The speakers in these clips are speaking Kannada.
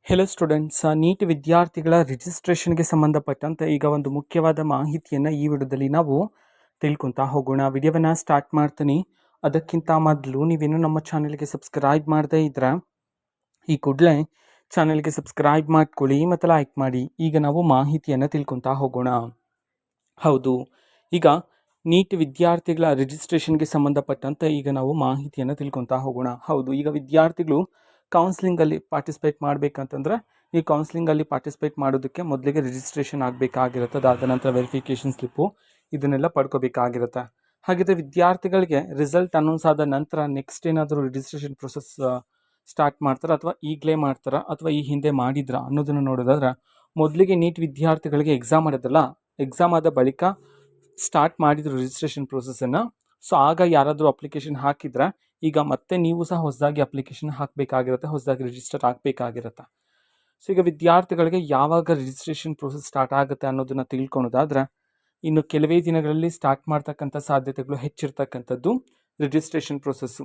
ಹೆಲೋ ಸ್ಟೂಡೆಂಟ್ಸ್, ನೀಟ್ ವಿದ್ಯಾರ್ಥಿಗಳ ರಿಜಿಸ್ಟ್ರೇಷನ್ಗೆ ಸಂಬಂಧಪಟ್ಟಂತೆ ಈಗ ಒಂದು ಮುಖ್ಯವಾದ ಮಾಹಿತಿಯನ್ನು ಈ ವಿಡಿಯೋದಲ್ಲಿ ನಾವು ತಿಳ್ಕೊತಾ ಹೋಗೋಣ. ವಿಡಿಯೋವನ್ನು ಸ್ಟಾರ್ಟ್ ಮಾಡ್ತೀನಿ. ಅದಕ್ಕಿಂತ ಮೊದಲು ನೀವೇನು ನಮ್ಮ ಚಾನೆಲ್ಗೆ ಸಬ್ಸ್ಕ್ರೈಬ್ ಮಾಡದೇ ಇದ್ರೆ ಈ ಕೂಡಲೇ ಚಾನೆಲ್ಗೆ ಸಬ್ಸ್ಕ್ರೈಬ್ ಮಾಡ್ಕೊಳ್ಳಿ ಮತ್ತು ಲೈಕ್ ಮಾಡಿ. ಈಗ ನಾವು ಮಾಹಿತಿಯನ್ನು ತಿಳ್ಕೊತಾ ಹೋಗೋಣ. ಹೌದು, ಈಗ ನೀಟ್ ವಿದ್ಯಾರ್ಥಿಗಳ ರಿಜಿಸ್ಟ್ರೇಷನ್ಗೆ ಸಂಬಂಧಪಟ್ಟಂತೆ ಈಗ ನಾವು ಮಾಹಿತಿಯನ್ನು ತಿಳ್ಕೊತಾ ಹೋಗೋಣ. ಹೌದು, ಈಗ ವಿದ್ಯಾರ್ಥಿಗಳು ಕೌನ್ಸಿಲಿಂಗಲ್ಲಿ ಪಾರ್ಟಿಸಿಪೇಟ್ ಮಾಡಬೇಕಂತಂದ್ರೆ ಈ ಕೌನ್ಸಿಲಿಂಗಲ್ಲಿ ಪಾರ್ಟಿಸಿಪೇಟ್ ಮಾಡೋದಕ್ಕೆ ಮೊದಲಿಗೆ ರಿಜಿಸ್ಟ್ರೇಷನ್ ಆಗಬೇಕಾಗಿರುತ್ತೆ. ಅದಾದ ನಂತರ ವೆರಿಫಿಕೇಷನ್ ಸ್ಲಿಪ್ಪು ಇದನ್ನೆಲ್ಲ ಪಡ್ಕೋಬೇಕಾಗಿರುತ್ತೆ. ಹಾಗಿದ್ರೆ ವಿದ್ಯಾರ್ಥಿಗಳಿಗೆ ರಿಸಲ್ಟ್ ಅನೌನ್ಸ್ ಆದ ನಂತರ ನೆಕ್ಸ್ಟ್ ಏನಾದರೂ ರಿಜಿಸ್ಟ್ರೇಷನ್ ಪ್ರೊಸೆಸ್ ಸ್ಟಾರ್ಟ್ ಮಾಡ್ತಾರಾ ಅಥವಾ ಈಗಲೇ ಮಾಡ್ತಾರಾ ಅಥವಾ ಈ ಹಿಂದೆ ಮಾಡಿದ್ರಾ ಅನ್ನೋದನ್ನು ನೋಡೋದಾದ್ರೆ, ಮೊದಲಿಗೆ ನೀಟ್ ವಿದ್ಯಾರ್ಥಿಗಳಿಗೆ ಎಕ್ಸಾಮ್ ಮಾಡೋದಲ್ಲ, ಎಕ್ಸಾಮ್ ಆದ ಬಳಿಕ ಸ್ಟಾರ್ಟ್ ಮಾಡಿದ್ರು ರಿಜಿಸ್ಟ್ರೇಷನ್ ಪ್ರೊಸೆಸನ್ನು. ಸೊ ಆಗ ಯಾರಾದರೂ ಅಪ್ಲಿಕೇಶನ್ ಹಾಕಿದ್ರೆ ಈಗ ಮತ್ತೆ ನೀವು ಸಹ ಹೊಸದಾಗಿ ಅಪ್ಲಿಕೇಶನ್ ಹಾಕಬೇಕಾಗಿರುತ್ತೆ, ಹೊಸದಾಗಿ ರಿಜಿಸ್ಟರ್ ಆಗಬೇಕಾಗಿರುತ್ತೆ. ಸೊ ಈಗ ವಿದ್ಯಾರ್ಥಿಗಳಿಗೆ ಯಾವಾಗ ರಿಜಿಸ್ಟ್ರೇಷನ್ ಪ್ರೊಸೆಸ್ ಸ್ಟಾರ್ಟ್ ಆಗುತ್ತೆ ಅನ್ನೋದನ್ನು ತಿಳ್ಕೊಳೋದಾದ್ರೆ, ಇನ್ನು ಕೆಲವೇ ದಿನಗಳಲ್ಲಿ ಸ್ಟಾರ್ಟ್ ಮಾಡ್ತಕ್ಕಂಥ ಸಾಧ್ಯತೆಗಳು ಹೆಚ್ಚಿರ್ತಕ್ಕಂಥದ್ದು ರಿಜಿಸ್ಟ್ರೇಷನ್ ಪ್ರೊಸೆಸ್ಸು.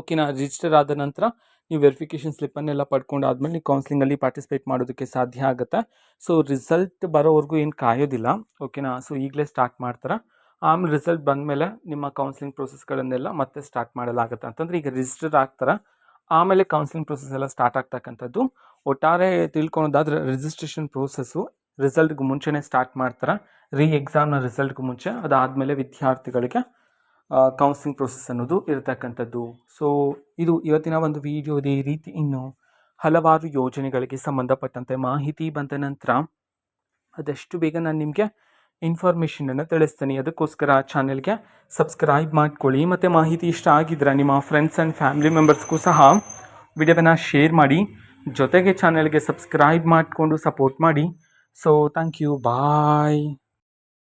ಓಕೆನಾ? ರಿಜಿಸ್ಟರ್ ಆದ ನಂತರ ನೀವು ವೆರಿಫಿಕೇಷನ್ ಸ್ಲಿಪ್ಪನ್ನೆಲ್ಲ ಪಡ್ಕೊಂಡಾದ್ಮೇಲೆ ನೀವು ಕೌನ್ಸಿಲಿಂಗಲ್ಲಿ ಪಾರ್ಟಿಸಿಪೇಟ್ ಮಾಡೋದಕ್ಕೆ ಸಾಧ್ಯ ಆಗುತ್ತೆ. ಸೊ ರಿಸಲ್ಟ್ ಬರೋವರೆಗೂ ಏನು ಕಾಯೋದಿಲ್ಲ. ಓಕೆನಾ? ಸೊ ಈಗಲೇ ಸ್ಟಾರ್ಟ್ ಮಾಡ್ತಾರೆ. ಆಮೇಲೆ ರಿಸಲ್ಟ್ ಬಂದಮೇಲೆ ನಿಮ್ಮ ಕೌನ್ಸಿಲಿಂಗ್ ಪ್ರೊಸೆಸ್ಗಳನ್ನೆಲ್ಲ ಮತ್ತೆ ಸ್ಟಾರ್ಟ್ ಮಾಡಲಾಗುತ್ತೆ. ಅಂತಂದರೆ ಈಗ ರಿಜಿಸ್ಟರ್ ಆಗ್ತಾರೆ, ಆಮೇಲೆ ಕೌನ್ಸಿಲಿಂಗ್ ಪ್ರೊಸೆಸ್ ಎಲ್ಲ ಸ್ಟಾರ್ಟ್ ಆಗ್ತಕ್ಕಂಥದ್ದು. ಒಟ್ಟಾರೆ ತಿಳ್ಕೊಳೋದಾದ್ರೆ ರಿಜಿಸ್ಟ್ರೇಷನ್ ಪ್ರೊಸೆಸ್ಸು ರಿಸಲ್ಟ್ಗೂ ಮುಂಚೆನೇ ಸ್ಟಾರ್ಟ್ ಮಾಡ್ತಾರೆ, ಎಕ್ಸಾಮ್ನ ರಿಸಲ್ಟ್ಗೂ ಮುಂಚೆ. ಅದಾದಮೇಲೆ ವಿದ್ಯಾರ್ಥಿಗಳಿಗೆ ಕೌನ್ಸಿಲಿಂಗ್ ಪ್ರೊಸೆಸ್ ಅನ್ನೋದು ಇರತಕ್ಕಂಥದ್ದು. ಸೊ ಇದು ಇವತ್ತಿನ ಒಂದು ವಿಡಿಯೋದ ಈ ರೀತಿ ಇನ್ನು ಹಲವಾರು ಯೋಜನೆಗಳಿಗೆ ಸಂಬಂಧಪಟ್ಟಂತೆ ಮಾಹಿತಿ ಬಂದ ನಂತರ ಆದಷ್ಟು ಬೇಗ ನಾನು ನಿಮಗೆ ಇನ್ಫಾರ್ಮೇಷನನ್ನು ತಿಳಿಸ್ತೀನಿ. ಅದಕ್ಕೋಸ್ಕರ ಚಾನೆಲ್ಗೆ ಸಬ್ಸ್ಕ್ರೈಬ್ ಮಾಡ್ಕೊಳ್ಳಿ ಮತ್ತು ಮಾಹಿತಿ ಇಷ್ಟ ಆಗಿದ್ರೆ ನಿಮ್ಮ ಫ್ರೆಂಡ್ಸ್ ಆ್ಯಂಡ್ ಫ್ಯಾಮಿಲಿ ಮೆಂಬರ್ಸ್ಗೂ ಸಹ ವಿಡಿಯೋವನ್ನು ಶೇರ್ ಮಾಡಿ, ಜೊತೆಗೆ ಚಾನೆಲ್ಗೆ ಸಬ್ಸ್ಕ್ರೈಬ್ ಮಾಡಿಕೊಂಡು ಸಪೋರ್ಟ್ ಮಾಡಿ. So thank you, bye.